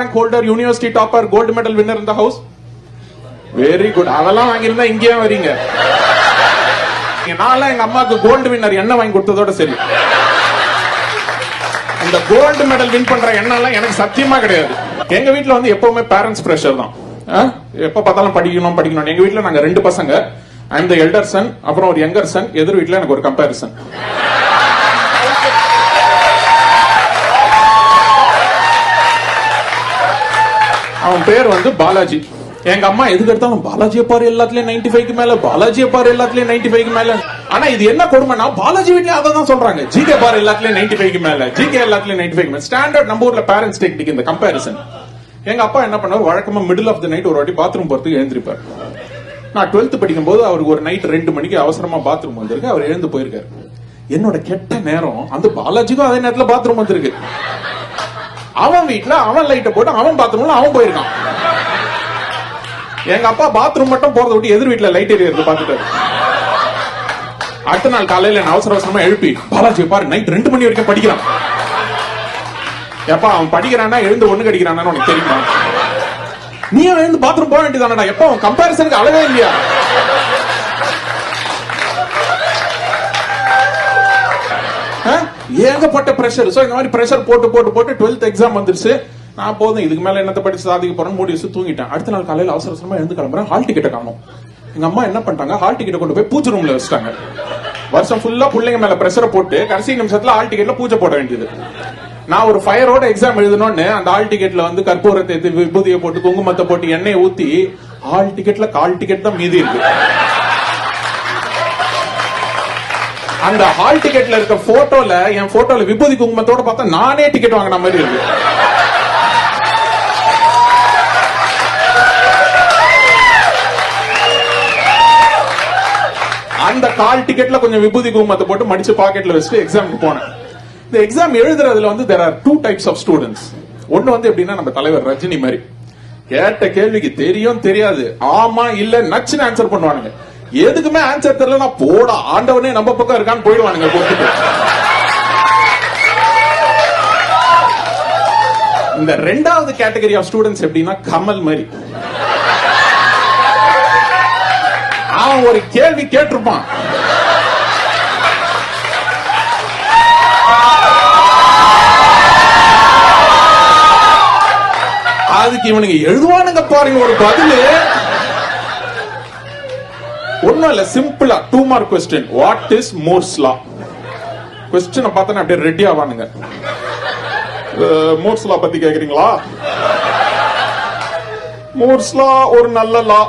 rank holder, university topper, gold medal winner in the house. Very good. அதெல்லாம் வாங்கியிருந்தா இங்கேயே வரீங்க. நான்லாம் எங்க அம்மாக்கு கோல்டு வின்னர் எண்ணெய் வாங்கி கொடுத்ததோட சரி. இந்த கோல்டு மெடல் வின் பண்ற எண்ணெய்லாம் எனக்கு சத்தியமா கிடையாது. எங்க வீட்டுல வந்து எப்பவுமே பேரண்ட்ஸ் பிரஷர் தான். எப்ப பார்த்தாலும் படிக்கணும் படிக்கணும். எங்க வீட்டுல நாங்க 2 பசங்க. I am the elder son, அப்புறம் ஒரு யங்கர் சன். எதிர் வீட்டுல எனக்கு ஒரு கம்பேரிசன். அவன் பேர் வந்து பாலாஜி. எங்க அம்மா எதுக்கு எடுத்தாலும் பாலாஜியை பாரு எல்லாத்துலயும் 95க்கு மேல, பாலாஜியை பாரு எல்லாத்துலயும் 95க்கு மேல. ஆனா இது என்ன கொடுமைனா பாலாஜி வீட்லயே அதான் சொல்றாங்க, ஜிகே பாரு எல்லாத்துலயும் 95க்கு மேல, ஜிகே எல்லாத்துலயும் 95க்கு மேல. ஸ்டாண்டர்ட் நம்ம ஊர்ல பேரண்ட்ஸ் டெக்னிக் இந்த கம்பேரிசன். எங்க அப்பா என்ன பண்ணாரு, வழக்கமா மிடில் ஆஃப் தி நைட் ஒரு வாட்டி பாத்ரூம் போறதுக்கு எழுந்திருப்பாரு. நான் 12th படிக்கும் போது அவருக்கு ஒரு நைட் 2 மணிக்கு அவசரமா பாத்ரூம் வந்திருக்கு. அவர் எழுந்து போயிருக்காரு. என்னோட கெட்ட நேரம் அந்த பாலாஜிக்கும் அதே நேரத்துல பாத்ரூம் வந்திருக்கு. அவன் வீட்டுல அவன் லைட்ட போட்டு அவன் பாத்ரூம்ல அவன் போயிருக்கான். எங்க அப்பா பாத்ரூம் மட்டும் போறத விட்டு எதிர் வீட்டுல லைட் எரியறது பாத்துட்டாரு. அடுத்த நாள் காலையில என்ன அவசர அவசரமா எழுப்பி, பாலாஜி பாரு நைட் 2 மணி வரைக்கும் படிக்கிறான். எப்பா அவன் படிக்கிறானா எழுந்து ஒண்ணு கடிக்கிறானு உனக்கு தெரியுமா? நீ எழுந்து பாத்ரூம் போக வேண்டியதானடா. எப்ப அவன் கம்பேரிசனுக்கு அளவே இல்லையா? ஏகப்பட்ட பிரஷர். சோ இந்த மாதிரி பிரஷர் போட்டு போட்டு போட்டு 12th எக்ஸாம் வந்துருச்சு. நான் போதும் இதுக்கு மேல என்னத்தை படிச்சு சாதிக்க போறேன்னு மூடி வச்சு தூங்கிட்டேன். அடுத்த நாள் காலையில அவசர அவசரமா எழுந்து கிளம்புறேன். ஹால் டிக்கெட்டை காணோம். எங்க அம்மா என்ன பண்ணிட்டாங்க, ஹால் டிக்கெட்டை கொண்டு போய் பூஜை ரூம்ல வச்சுட்டாங்க. வருஷம் ஃபுல்லா பிள்ளைங்க மேல பிரஷரை போட்டு கடைசி நிமிஷத்துல ஹால் டிக்கெட்ல பூஜை போட வேண்டியது. நான் ஒரு ஃபயரோட எக்ஸாம் எழுதணும்னு அந்த ஹால் டிக்கெட்ல வந்து கற்பூரத்தை ஏத்தி விபூதியை போட்டு குங்குமத்தை போட்டு எண்ணெயை ஊத்தி ஹால் டிக்கெட்ல கால் டிக்கெட் தான் மீதி இருக்கு. அந்த ஹால் டிக்கெட்ல இருக்க போட்டோல என் போட்டோல விபூதி குங்குமத்தோட பார்த்தா நானே டிக்கெட் வாங்கின மாதிரி இருக்கு. அந்த கால் டிக்கெட்ல கொஞ்சம் விபூதி குங்குமத்தை போட்டு மடிச்சு பாக்கெட்ல வச்சுட்டு எக்ஸாமுக்கு போனேன். இந்த எக்ஸாம் எழுதுறதுல வந்து there are 2 types of students. ஒன்னு வந்து எப்படின்னா நம்ம தலைவர் ரஜினி மாதிரி கேட்ட கேள்விக்கு தெரியும் தெரியாது ஆமா இல்ல நச்சுன்னு ஆன்சர் பண்ணுவானுங்க. எதுக்குமே ஆன்சர் தெரியல போட ஆண்டவனே நம்ம பக்கம் இருக்கான்னு போயிடுவானுங்க கொடுத்துட்டு. இந்த 2வது கேட்டகரி ஆஃப் ஸ்டூடெண்ட்ஸ் எப்படின்னா கமல் மாதிரி. அவன் ஒரு கேள்வி கேட்டிருப்பான், அதுக்கு இவனுங்க எழுதுவானுங்க பாருங்க ஒரு பதில். ஒண்ணும் இல்ல, சிம்பிளா 2 mark question. What is Moore's law? கொஸ்டினை பார்த்தா அப்படியே ரெடி ஆவானுங்க. மூர்ஸ் லா பத்தி கேக்குறீங்களா? மூர்ஸ் லா ஒரு நல்ல லா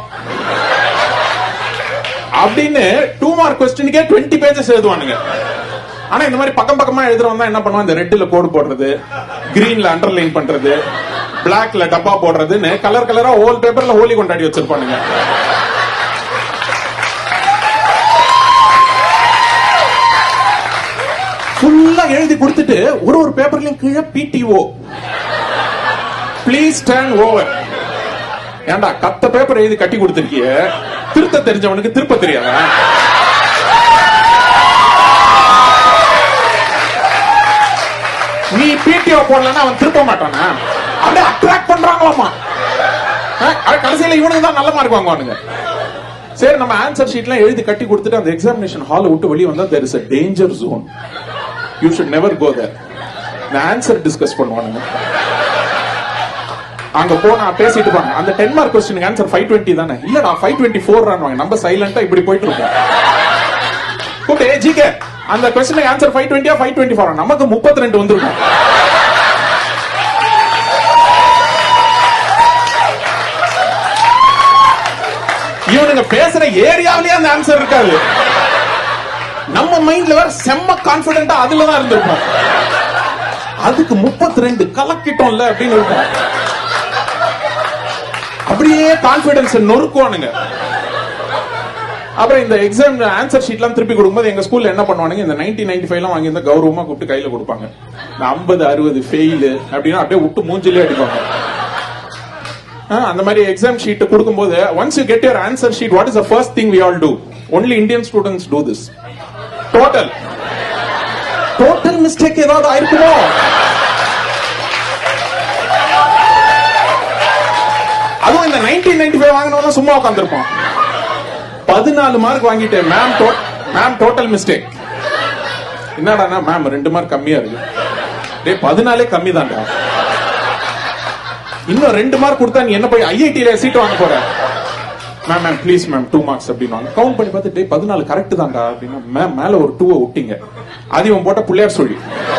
அப்படின்னு 2 மார்க் கொஸ்டினுக்கே 20 பேஜஸ் எழுதுவானுங்க. ஆனா இந்த மாதிரி பக்கம் பக்கமா எழுதுறவங்க என்ன பண்ணுவாங்க, இந்த ரெட்ல கோடு போடுறது, கிரீன்ல அண்டர்லைன் பண்றது, பிளாக்ல டப்பா போடுறதுன்னு கலர் கலரா ஹோல் பேப்பர்ல ஹோலி கொண்டாடி வச்சிருப்பானுங்க. ஃபுல்லா எழுதி கொடுத்துட்டு ஒரு பேப்பர்லயும் கீழே PTO ப்ளீஸ் டர்ன் ஓவர். ஏண்டா கத்த பேப்பர் எழுதி கட்டி கொடுத்திருக்கிய, திருத்த தெரிஞ்சவனுக்கு திருப்ப தெரியாதா? நீ PTO போடலன்னா அவன் திருப்ப மாட்டானா? அப்படியே அட்ராக்ட் பண்றாங்களாமா. கடைசியில இவனுக்கு தான் நல்ல மார்க் வாங்குவானுங்க. சரி நம்ம ஆன்சர் ஷீட்லாம் எழுதி கட்டி கொடுத்துட்டு அந்த எக்ஸாமினேஷன் ஹால் விட்டு வெளியே வந்தா there is a danger zone. You should never go there. the answer discuss பண்ணுவானுங்க. அங்க போனா பேசிட்டு இருப்பாங்க, அந்த 10 மார்க் கொஸ்டினுக்கு ஆன்சர் 520 தானே? இல்லடா 524 ரான்வாங்க. நம்ம சைலண்டா இப்படி போயிட்டு இருக்கோம். கூப்பிட்டு ஜிகே அந்த கொஸ்டினுக்கு ஆன்சர் 520 524, நமக்கு 32 வந்துருக்கும். இவனுங்க பேசுற ஏரியாவிலேயே அந்த ஆன்சர் இருக்காது. நம்ம மைண்ட்ல வேற செம்ம கான்பிடென்ட்டா அதுலதான் இருந்திருக்கும். அதுக்கு 32 கலக்கிட்டோம்ல அப்படின்னு இருக்கும். அப்படியே கான்பிடன்ஸ் நொறுக்குவானுங்க. அப்புறம் இந்த எக்ஸாம் ஆன்சர் ஷீட் எல்லாம் திருப்பி கொடுக்கும்போது எங்க ஸ்கூல்ல என்ன பண்ணுவானுங்க, இந்த 90-95 எல்லாம் வாங்கி இருந்தா கௌரவமா கூப்பிட்டு கையில கொடுப்பாங்க. 50-60 ஃபெயில் அப்படின்னா அப்படியே விட்டு மூஞ்சிலே அடிப்பாங்க. அந்த மாதிரி எக்ஸாம் ஷீட் கொடுக்கும்போது once you get your answer sheet, what is the first thing we all do? Only Indian students do this. total mistake ஏதாவது ஆயிருக்குமோ? மத்தவன் சும்மா உட்காந்துருப்பான். 14 மார்க் வாங்கிட்டேன் மேம் டோட்டல் மிஸ்டேக். என்னடா மேம் 2 மார்க் கம்மியா இருக்கு. டேய் 14 கம்மி தான்டா. இன்னும் 2 மார்க் கொடுத்தா நீ என்ன போய் ஐஐடில சீட் வாங்க போற? மேம் ப்ளீஸ் மேம் 2 மார்க்ஸ் அப்படின்னு கவுண்ட் பண்ணி பார்த்து டேய் 14 கரெக்ட் தான்டா அப்படின்னா மேம் மேல ஒரு 2 விட்டீங்க. அது இவன் போட்ட புள்ளையார் சொல்லி